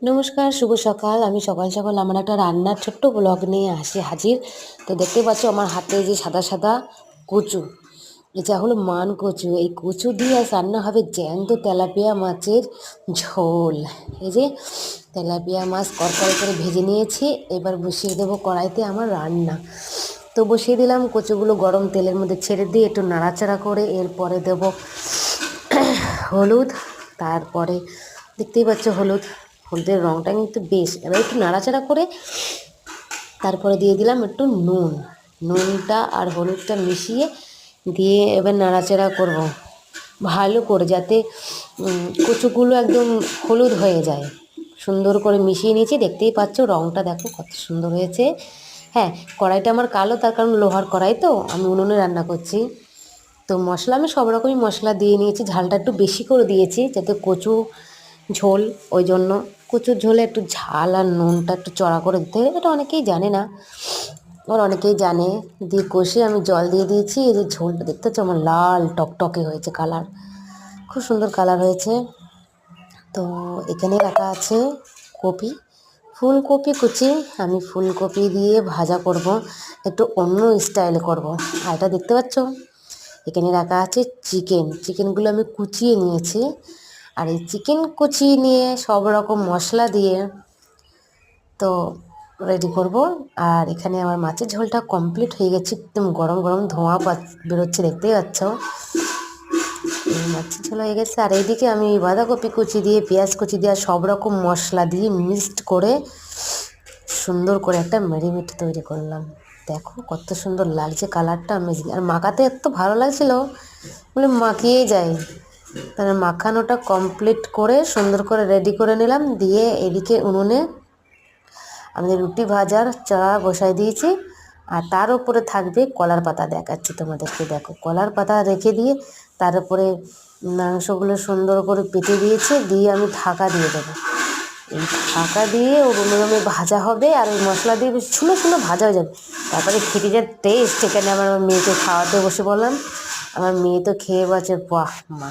নমস্কার, শুভ সকাল। আমি সকাল সকাল আমার একটা রান্নার ছোট্ট ব্লগ নিয়ে আসি হাজির। তো দেখতেই পাচ্ছ আমার হাতে যে সাদা সাদা কচু, এটা হলো মান কচু। এই কচু দিয়ে আজ রান্না হবে জ্যান্ত তেলাপিয়া মাছের ঝোল। এই যে তেলাপিয়া মাছ করকরে করে ভেজে নিয়েছি, এবার বসিয়ে দেবো কড়াইতে আমার রান্না। তো বসিয়ে দিলাম, কচুগুলো গরম তেলের মধ্যে ছেড়ে দিয়ে একটু নাড়াচাড়া করে এরপরে দেবো হলুদ। তারপরে দেখতেই পাচ্ছ হলুদের রঙটা কিন্তু বেশ। এবার একটু নাড়াচাড়া করে তারপরে দিয়ে দিলাম একটু নুনটা আর হলুদটা মিশিয়ে দিয়ে এবার নাড়াচাড়া করব ভালো করে, যাতে কচুগুলো একদম হলুদ হয়ে যায়। সুন্দর করে মিশিয়ে নিয়েছি, দেখতেই পাচ্ছ রঙটা দেখো কত সুন্দর হয়েছে। হ্যাঁ, কড়াইটা আমার কালো, তার কারণ লোহার কড়াই তো, আমি উনুনে রান্না করছি। তো মশলা আমি সব রকমই মশলা দিয়ে নিয়েছি, ঝালটা একটু বেশি করে দিয়েছি যাতে কচু ঝোল, ওই জন্য কচুর ঝোলে একটু ঝাল আর নুনটা একটু চড়া করে দিতে হবে। এটা অনেকেই জানে না, আর অনেকেই জানে। দিয়ে কষে আমি জল দিয়ে দিয়েছি। এই যে ঝোলটা দেখতে পাচ্ছ আমার লাল টকটকে হয়েছে কালার, খুব সুন্দর কালার হয়েছে। তো এখানে রাখা আছে কপি, ফুলকপি কুচি। আমি ফুলকপি দিয়ে ভাজা করব, একটু অন্য স্টাইলে করব। আর এটা দেখতে পাচ্ছ এখানে রাখা আছে চিকেনগুলো আমি কুচিয়ে নিয়েছি। আর এই চিকেন কুচিয়ে নিয়ে সব রকম মশলা দিয়ে তো রেডি করব। আর এখানে আমার মাছের ঝোলটা কমপ্লিট হয়ে গেছে, একদম গরম গরম ধোঁয়া বেরোচ্ছে, দেখতেই পাচ্ছ। এই মাছের ঝোল হয়ে গেছে। আর এইদিকে আমি বাঁধাকপি কুচি দিয়ে, পেঁয়াজ কুচি দিয়ে, সব রকম মশলা দিয়ে মিক্সড করে সুন্দর করে একটা ম্যারিনেট তৈরি করলাম। দেখো কত সুন্দর লাগছে, কালারটা অ্যামেজিং। আর মাখাতে এত ভালো লাগছিল, বলে মাখিয়েই যায়। তাহলে মাখানোটা কমপ্লিট করে সুন্দর করে রেডি করে নিলাম। দিয়ে এদিকে উনুনে আমি রুটি ভাজার চাড়া বসাই দিয়েছি, আর তার উপরে থাকবে কলার পাতা। দেখাচ্ছি তোমাদেরকে, দেখো কলার পাতা রেখে দিয়ে তার উপরে মাংসগুলো সুন্দর করে পেতে দিয়েছি, দিয়ে আমি ঢাকা দিয়ে দেবো। এই ঢাকা দিয়ে ও রুমে ভাজা হবে, আর ওই মশলা দিয়ে বেশ সুন্দর সুন্দর ভাজা হয়ে যাবে। তারপরে খেতে যা টেস্ট। এখানে আমার মেয়েকে খাওয়াতে বসে বললাম, আমার মেয়ে তো খেয়ে বলছে বাহ মা।